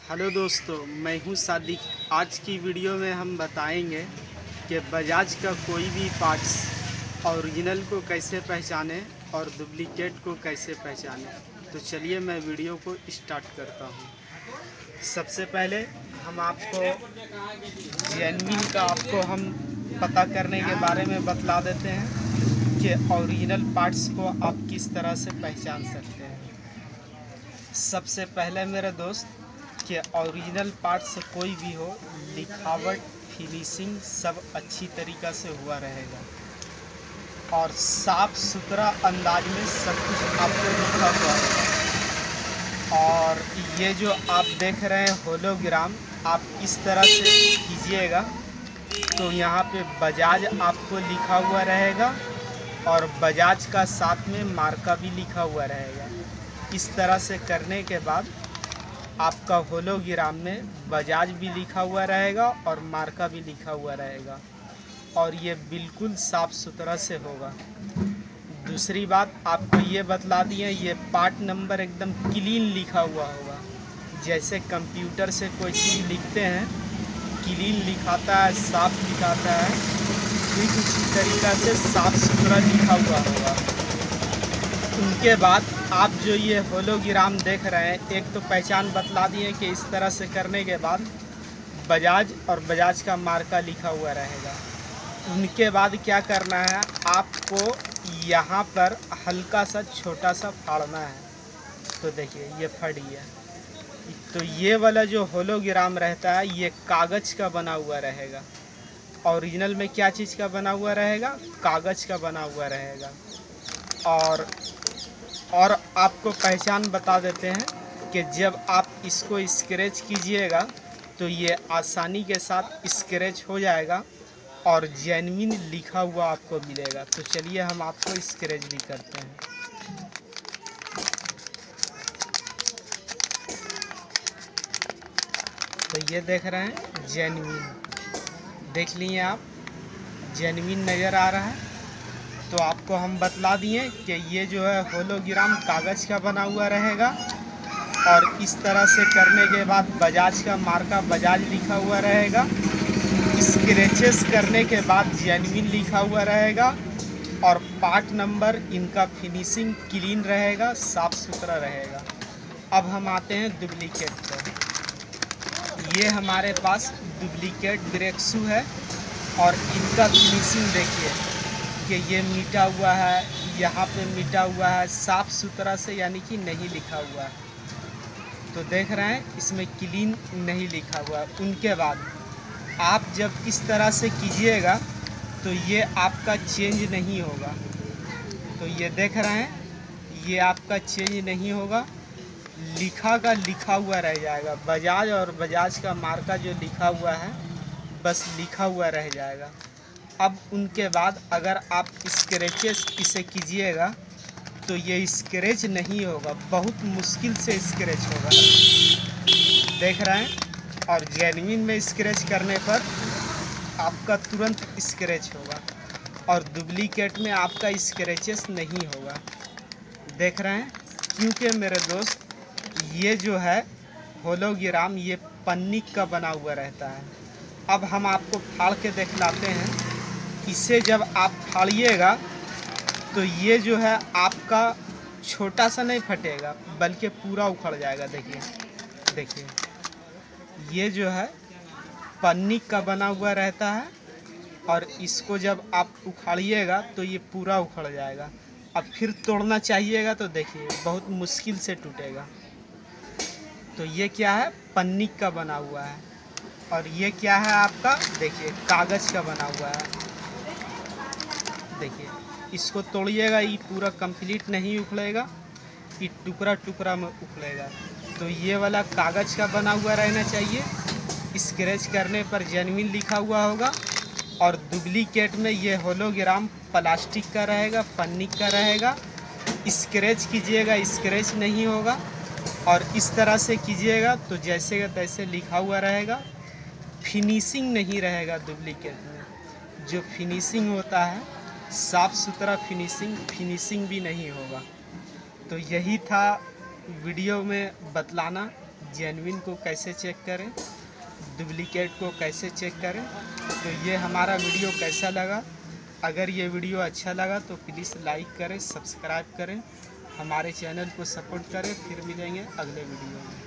Hello दोस्तों, मैं हूं सादिक। आज की वीडियो में हम बताएंगे कि बजाज का कोई भी पार्ट्स ओरिजिनल को कैसे पहचाने और डुप्लीकेट को कैसे पहचाने। तो चलिए मैं वीडियो को स्टार्ट करता हूं। सबसे पहले हम आपको जेन्युइन का हम पता करने के बारे में बतला देते हैं कि ओरिजिनल पार्ट्स को आप किस तरह से पहचान सकते हैं। सबसे पहले मेरे दोस्त कि ओरिजिनल पार्ट्स कोई भी हो, लिखावट फिनिशिंग सब अच्छी तरीक़ा से हुआ रहेगा और साफ़ सुथरा अंदाज में सब कुछ आपको लिखा हुआ रहेगा। और ये जो आप देख रहे हैं होलोग्राम, आप इस तरह से कीजिएगा तो यहाँ पे बजाज आपको लिखा हुआ रहेगा और बजाज का साथ में मार्का भी लिखा हुआ रहेगा। इस तरह से करने के बाद आपका होलोग्राम में बजाज भी लिखा हुआ रहेगा और मार्का भी लिखा हुआ रहेगा और ये बिल्कुल साफ़ सुथरा से होगा। दूसरी बात आपको ये बतला दिए, ये पार्ट नंबर एकदम क्लीन लिखा हुआ होगा। जैसे कंप्यूटर से कोई चीज़ लिखते हैं, क्लीन लिखाता है, साफ लिखाता है, ठीक उसी तरीक़ा से साफ़ सुथरा लिखा हुआ होगा। उनके बाद आप जो ये होलोग्राम देख रहे हैं, एक तो पहचान बतला दिए कि इस तरह से करने के बाद बजाज और बजाज का मार्का लिखा हुआ रहेगा। उनके बाद क्या करना है, आपको यहाँ पर हल्का सा छोटा सा फाड़ना है। तो देखिए ये फट गया। तो ये वाला जो होलोग्राम रहता है ये कागज़ का बना हुआ रहेगा। ओरिजिनल में क्या चीज़ का बना हुआ रहेगा? कागज़ का बना हुआ रहेगा। और आपको पहचान बता देते हैं कि जब आप इसको स्क्रैच कीजिएगा तो ये आसानी के साथ स्क्रैच हो जाएगा और जेन्युइन लिखा हुआ आपको मिलेगा। तो चलिए हम आपको स्क्रैच भी करते हैं। तो ये देख रहे हैं जेन्युइन, देख लिए आप, जेन्युइन नज़र आ रहा है। तो आपको हम बतला दिए कि ये जो है होलोग्राम कागज़ का बना हुआ रहेगा और इस तरह से करने के बाद बजाज का मार्का बजाज लिखा हुआ रहेगा। स्क्रैचेस करने के बाद जेन्युइन लिखा हुआ रहेगा और पार्ट नंबर इनका फिनिशिंग क्लीन रहेगा, साफ़ सुथरा रहेगा। अब हम आते हैं डुप्लीकेट पर। ये हमारे पास डुप्लीकेट ब्रेक शू है और इनका फिनिशिंग देखिए कि ये मिटा हुआ है, यहाँ पे मिटा हुआ है, साफ़ सुथरा से, यानी कि नहीं लिखा हुआ है। तो देख रहे हैं इसमें क्लीन नहीं लिखा हुआ है। उनके बाद आप जब इस तरह से कीजिएगा तो ये आपका चेंज नहीं होगा। तो ये देख रहे हैं ये आपका चेंज नहीं होगा, लिखा का लिखा हुआ रह जाएगा। बजाज और बजाज का मार्का जो लिखा हुआ है बस लिखा हुआ रह जाएगा। अब उनके बाद अगर आप स्क्रैचेस इसे कीजिएगा तो ये स्क्रैच नहीं होगा, बहुत मुश्किल से स्क्रैच होगा। देख रहे हैं, और जेन्युइन में स्क्रैच करने पर आपका तुरंत स्क्रैच होगा और डुप्लीकेट में आपका स्क्रैचेस नहीं होगा। देख रहे हैं, क्योंकि मेरे दोस्त ये जो है होलोग्राम ये पन्नी का बना हुआ रहता है। अब हम आपको फाड़ के दिखलाते हैं। इसे जब आप फाड़िएगा तो ये जो है आपका छोटा सा नहीं फटेगा बल्कि पूरा उखड़ जाएगा। देखिए ये जो है पन्नी का बना हुआ रहता है और इसको जब आप उखाड़िएगा तो ये पूरा उखड़ जाएगा। अब फिर तोड़ना चाहिएगा तो देखिए बहुत मुश्किल से टूटेगा। तो ये क्या है? पन्नी का बना हुआ है। और ये क्या है आपका? देखिए कागज़ का बना हुआ है। देखिए इसको तोड़िएगा, ये पूरा कंप्लीट नहीं उखड़ेगा, ये टुकड़ा टुकड़ा में उखड़ेगा। तो ये वाला कागज़ का बना हुआ रहना चाहिए। स्क्रैच करने पर जेन्युइन लिखा हुआ होगा और डुप्लीकेट में ये होलोग्राम प्लास्टिक का रहेगा, पन्नी का रहेगा। स्क्रैच कीजिएगा स्क्रैच नहीं होगा और इस तरह से कीजिएगा तो जैसे का तैसे लिखा हुआ रहेगा। फिनिशिंग नहीं रहेगा डुप्लीकेट में। जो फिनिशिंग होता है साफ़ सुथरा फिनिशिंग भी नहीं होगा। तो यही था वीडियो में बतलाना। जेन्युइन को कैसे चेक करें, डुप्लीकेट को कैसे चेक करें। तो ये हमारा वीडियो कैसा लगा? अगर ये वीडियो अच्छा लगा तो प्लीज़ लाइक करें, सब्सक्राइब करें, हमारे चैनल को सपोर्ट करें। फिर मिलेंगे अगले वीडियो में।